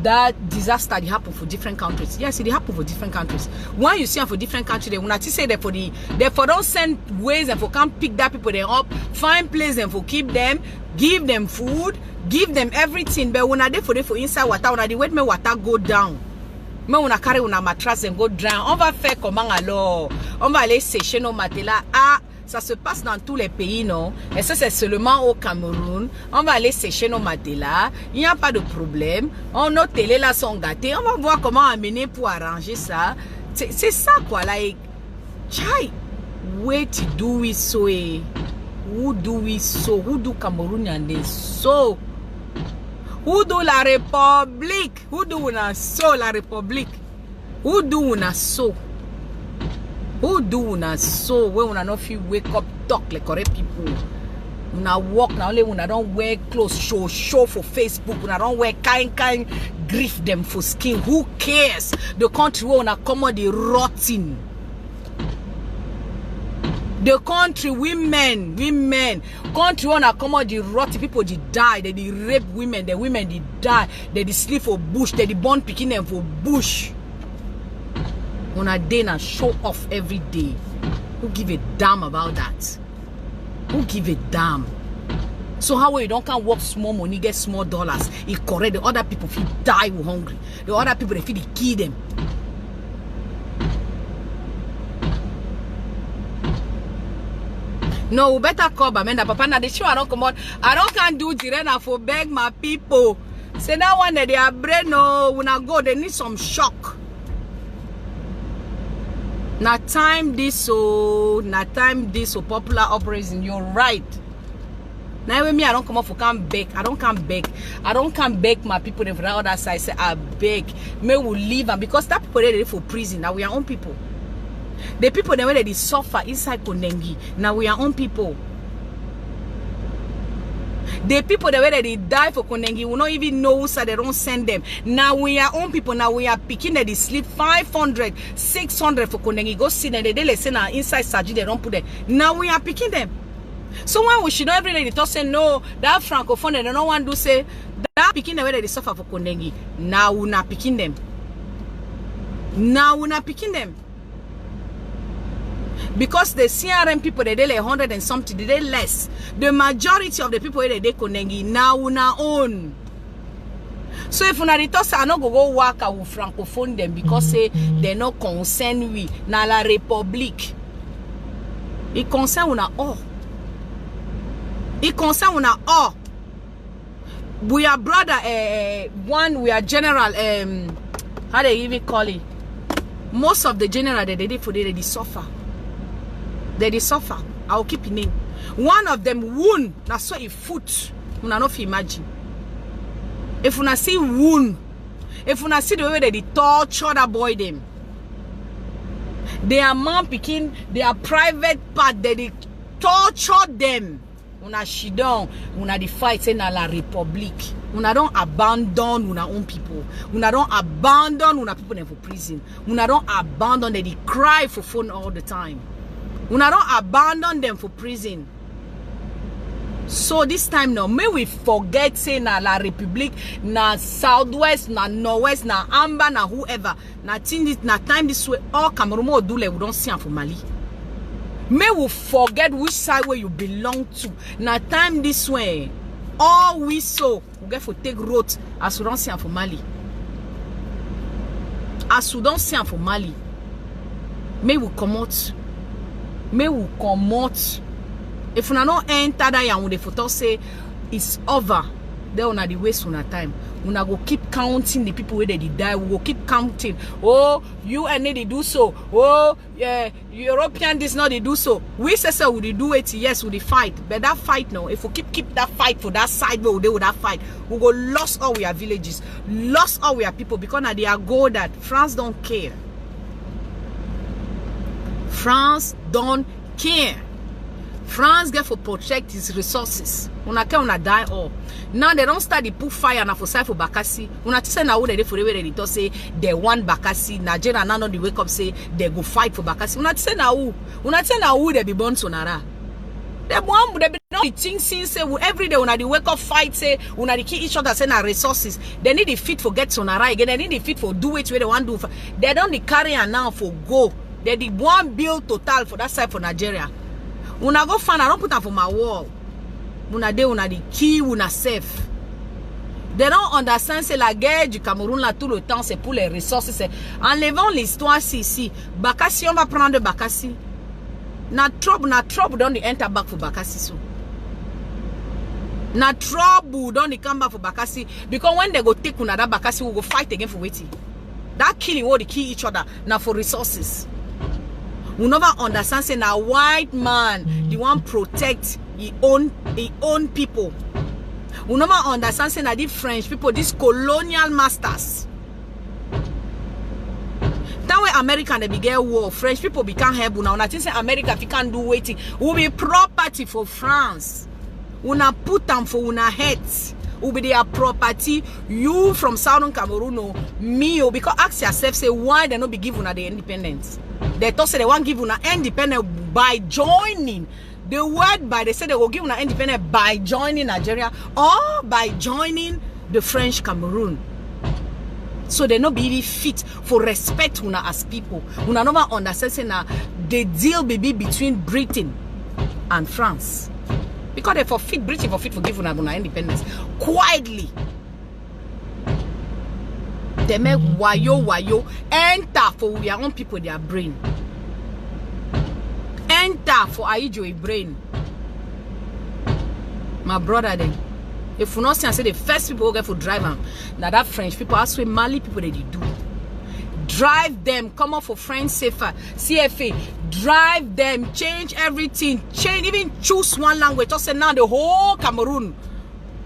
that disaster they happen for different countries. Yes, it happen for different countries. When you see them for different countries, they will not say that for the therefore don't send ways and for come pick that people them up, find place them for keep them, give them food, give them everything. But when they for inside water, when they wait me water go down. Mais on a carré on a mattress et go drown. On va faire comment alors? On va aller sécher nos matelas. Ah, ça se passe dans tous les pays, non? Et ça c'est seulement au Cameroun. On va aller sécher nos matelas. Il n'y a pas de problème. Nos télés là sont gâtés. On va voir comment amener pour arranger ça. C'est ça quoi, like. Chai, wait to do it so. Who do we so? Who do Cameroon and they so? Who do la République? Who do una so la République? Who do una so? Who do una so? When una not feel wake up talk like correct people. Una walk now only una don't wear clothes show for Facebook. Una don't wear kind grief them for skin. Who cares? The country where una come on the rotting. The country, women, country wanna come out the rotty people they die, they rape women, the women they die, they sleep for bush, they born picking them for bush. On a day and show off every day. Who give a damn about that? Who give a damn? So how you don't can work small money, get small dollars? It correct. The other people feel die with hungry. The other people they feel they kill them. No, we better call Bamenda Papa. Now the show I don't come out. I don't can do Jirena for beg my people. Say that one that they are brain no when I go, they need some shock. Now time this so popular operation. You're right. Now with me, I don't come up for come beg. I don't come beg. I don't come beg my people from the other side. Say I beg. May we leave them because that people they for prison. Now we are own people. The people the way they suffer inside Konengi. Now we are own people. The people the way they die for Konengi will not even know so they don't send them. Now we are own people. Now we are picking that they sleep 500, 600 for Konengi. Go see them. They listen inside Saji. They don't put them. Now we are picking them. So when we should know every day they talk say no, that francophone they don't want to say that picking the way they suffer for Konengi. Now we not picking them. Now we not picking them. Because the CRM people they like 100 and something, they less. The majority of the people they Konengi now we not own. So if una talk say I no go work with francophone them because say they no concern we na la République. It concern una all. It concern una all. We are brother one we are general how they even call it. Most of the general that they did for they suffer. They suffer. I will keep your name. One of them wound. That's why he foot. Una not imagine. If una see wound, if una see the way they torture that boy them, their mom picking their private part, they torture them. Una shidon, una the fight in la République. Una don't abandon una own people. Una don't abandon una people in for prison. Una don't abandon they cry for phone all the time. Una don't abandon them for prison. So this time now, may we forget say na la République, na Southwest, na Northwest, na Amba, na whoever. Na time this way, all Cameroon or Dule we don't see them for Mali. May we forget which side where you belong to. Na time this way, all we saw we get for take road as we don't see them for Mali. As we don't see them for Mali. May we come out. May we come out. If we not enter that and the photo say it's over, then we the waste on our time. We go keep counting the people where they die. We go keep counting. Oh, UN they do so. Oh, yeah, European this not they do so. We say so we do it. Yes, we fight. But that fight now, if we keep that fight for that side where we do that fight, we go lost all our villages, lost all our people because now they are go that France don't care. France don't care. France get for protect his resources. Una care una die all. Now they don't start the put fire na for side for Bakassi. Una say na who they for the way they talk say they want Bakassi. Nigeria now they wake up say they go fight for Bakassi. Una say na who? Una say na who they be born Sonara. They one they be no the thing since say every day una the wake up fight say una the kill each other say na resources. They need the fit for get Sonara again. They need the fit for do it where they want do. They don't the carry and now for go. They the one bill total for that side for Nigeria. Una go find I don't put them for my wall. Una de una the key una safe. They don't understand c'est la guerre du Cameroun là tout le temps c'est pour les ressources. Enlevons l'histoire ici. Bakassi on va prendre Bakassi. Na trouble don't enter back for Bakassi so. Na trouble don't come back for Bakassi because when they go take una that Bakassi will go fight again for waiting. That killing will they kill each other now for resources. We never understand say na white man the one protect his own people. We never understand say na the French people, these colonial masters. That way American they begin war, French people become help now. Una think say America if you can't do waiting, will be property for France. Una put them for una heads. Will be their property. You from Southern Cameroon, me, because ask yourself, say why they not be given the independence. They thought say they want give una independence by joining. The word by they say they will give una independence by joining Nigeria or by joining the French Cameroon. So they not be really fit for respect una as people. Una never understand say na the deal be between Britain and France. Because they forfeit, Britain forfeit for giving our independence. Quietly. They make wayo, enter for their own people, their brain. Enter for Aijo brain. My brother then. If you not see, I say the first people who get for drive them, now that French people, I swear Mali people they do. Drive them, come up for French safer, CFA, drive them, change everything, change, even choose one language. Just say now the whole Cameroon.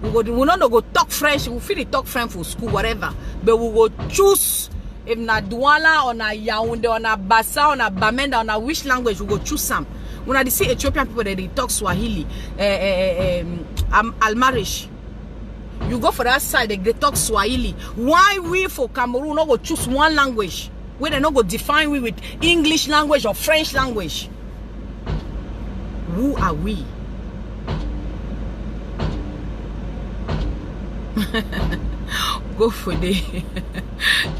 We not go talk French, we feel talk French for school, whatever. But we will choose if na Douala or na Yaoundé or na Bassa or na Bamenda or na which language we go choose some. When I see Ethiopian people that they talk Swahili, Almarish. You go for that side, they talk Swahili. Why we for Cameroon not go choose one language? Where they not go define we with English language or French language? Who are we? Go for the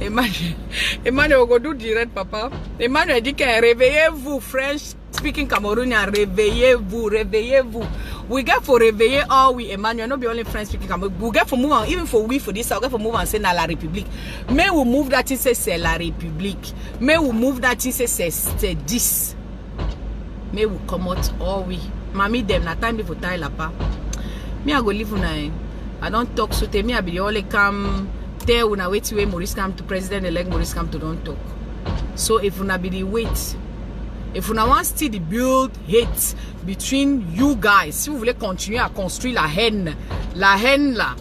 Emmanuel go do direct, papa. Emmanuel dit que réveillez-vous, French speaking Cameroonian, réveillez-vous, réveillez-vous. We get for réveiller all we Emmanuel, not be only French speaking Cameroon. We get for move on, even for we for this, I get for move on say na la République. Mais we move that in say c'est la République. Mais we move that in say c'est 10. Mais we come out all we. Mami them na time for tie la pa. Me I go live una. I don't talk so tell me I be the only come tell una wait way Maurice come to president-elect Maurice come to don't talk. So if una be the wait, if una want still the build hate between you guys, si vous voulez continuer à construire la haine là,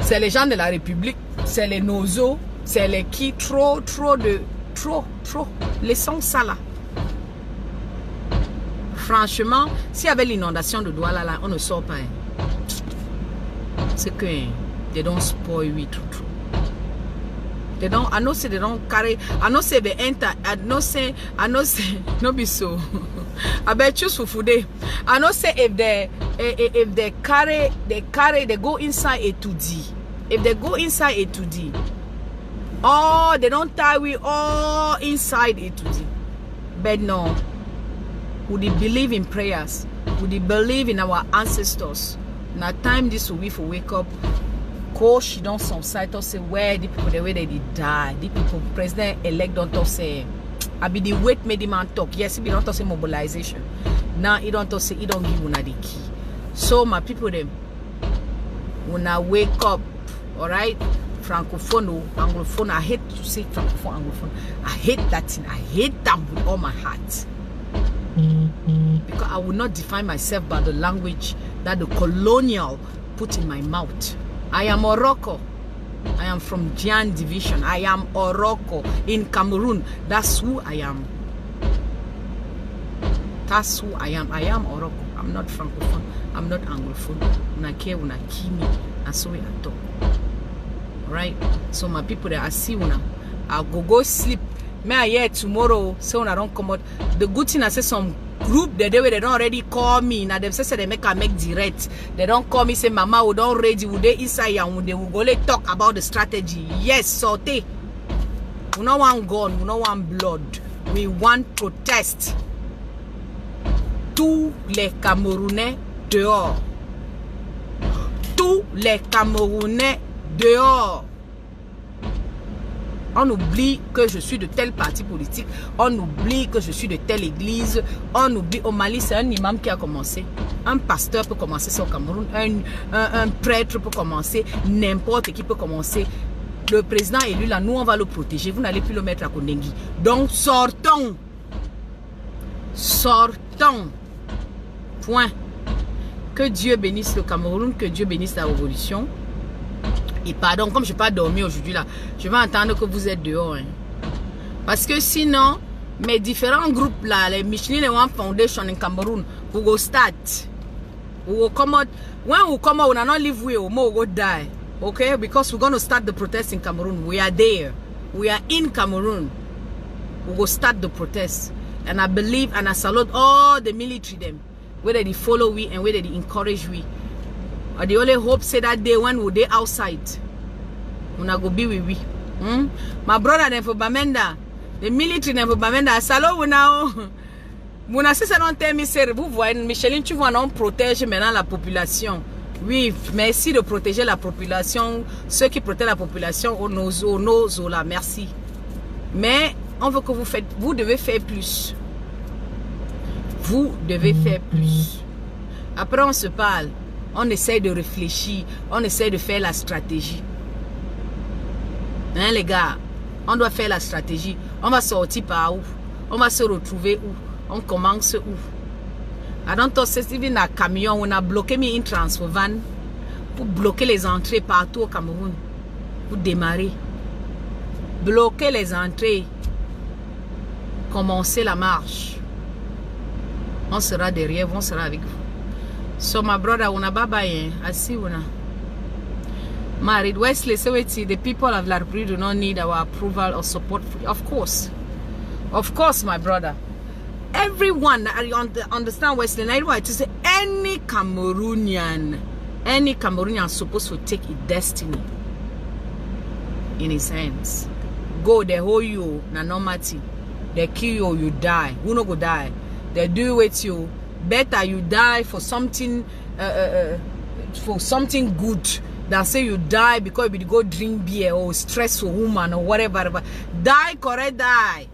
c'est les gens de la République, c'est les nozos, c'est les qui trop, laissons ça là. Franchement, s'il y avait l'inondation de Douala là, on ne sort pas. C'est que they don't spoil we true. They don't. I know say they don't carry. I know say they enter. I know say no be so. I bet choose for food. I know say if they carry, they go inside a 2D. If they go inside a 2D, oh, they don't tie we all inside a 2D. But no, would they believe in prayers? Would they believe in our ancestors? Now time this will be for wake up. Coach don't some site or say where the people the way they did die. The people president elect don't talk say I be the wait made the man talk. Yes, he don't talk say mobilization. Now he don't talk say he don't give una the key. So my people them when I wake up, alright, francophone or anglophone, I hate to say francophone, anglophone. I hate that thing. I hate them with all my heart. Because I will not define myself by the language that the colonial put in my mouth. I am Oroko. I am from Jian division. I am Oroko in Cameroon. That's who I am. That's who I am. I am Oroko. I'm not francophone. I'm not anglophone. Unake unakimi. And so I talk. Alright? So my people that I see una, I'll go sleep. May I hear tomorrow, so I don't come out. The good thing I say some group the day where they don't already call me. Now them say they make direct. They don't call me say mama we don't ready. Would they inside and they will go let talk about the strategy. Yes, saute. We no want gun, we no want blood. We want protest. Tous les Camerounais dehors. Tous les Camerounais dehors. On oublie que je suis de tel parti politique. On oublie que je suis de telle église. On oublie, au Mali, c'est un imam qui a commencé. Un pasteur peut commencer ça au Cameroun. Un prêtre peut commencer. N'importe qui peut commencer. Le président élu, là, nous, on va le protéger. Vous n'allez plus le mettre à Kondengui. Donc, sortons. Sortons. Point. Que Dieu bénisse le Cameroun. Que Dieu bénisse la révolution. Et pardon, comme je n'ai pas dormi aujourd'hui là, je vais entendre que vous êtes dehors. Hein. Parce que sinon, mes différents groupes là, les Michelin One Foundation in Cameroon, we will start. We will come out. When we come out, we will not live with you, we will die. Okay? Because we're going to start the protest in Cameroon. We are there. We are in Cameroon. We will start the protest. And I believe and I salute all the military them, whether they follow we and whether they encourage we. Or the only hope say that day when we they outside. Una go be with we. My brother then for Bamenda. The military never bamenda salo now. Mona c'est ça non terme c'est vous voyez Micheline tu vois on protège maintenant la population. Oui, merci de protéger la population, ceux qui protègent la population au nos là, merci. Mais on veut que vous devez faire plus. Vous devez faire plus. Après on se parle, on essaie de réfléchir, on essaie de faire la stratégie. Hein les gars, on doit faire la stratégie. On va sortir par où? On va se retrouver où? On commence où? I don't know si even un camion, on a bloqué une transfer van pour bloquer les entrées partout au Cameroun. Pour démarrer. Bloquer les entrées. Commencer la marche. On sera derrière vous, on sera avec vous. So my brother, una bye bye. I see una. Married Wesley, so the people of La République do not need our approval or support. Of course. Of course, my brother. Everyone, I understand Wesley, I want to say any Cameroonian is supposed to take his destiny in his hands. Go, they hold you, na normati. They kill you, you die. Who no go die? They do with you. Better you die for something good than say you die because you go drink beer or stress a woman or whatever. Die, correct, die.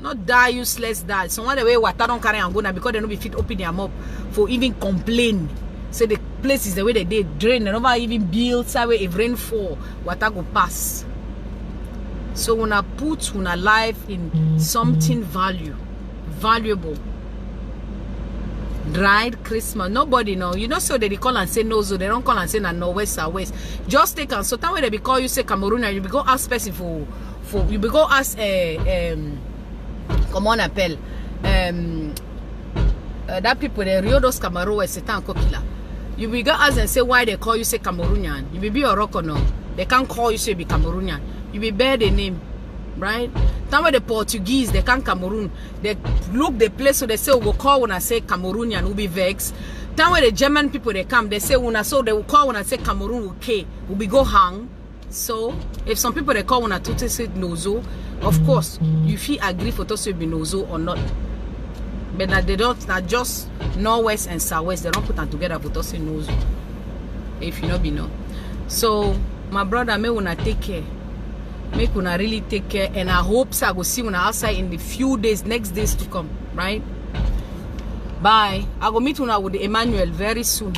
Not die, useless die. Someone the way water don't carry and go now because they don't be fit open their mouth for even complain. Say the place is the way they drain. They never even build. Say if rain fall, water go pass. So when I put una life in something valuable. Right, Christmas. Nobody know. You know, so they call and say no, so they don't call and say no west or west. Just take and so that way they be call you say Cameroon and you be go ask person for you be go ask comment on appelle that people the Rio dos Cameroon c'est encore qui là. You be go ask and say why they call you say Cameroonian. You be a rock or no. They can't call you say be Cameroonian. You be bear the name, right? Time where the Portuguese they can't Cameroon. They look the place so they say we'll call when I say Cameroonian will be vexed. Time where the German people they come they say when so they will call when I say Cameroon okay will be go hang. So if some people they call when I totally say nozo, of course you feel agree for to say be nozo or not. But that they don't, not just northwest and southwest, they don't put them together for to say nozo. If you know be no. So my brother, may wanna take care. Make una really take care, and I hope so I go see una outside in the few days, next days to come, right? Bye. I go meet una with Emmanuel very soon.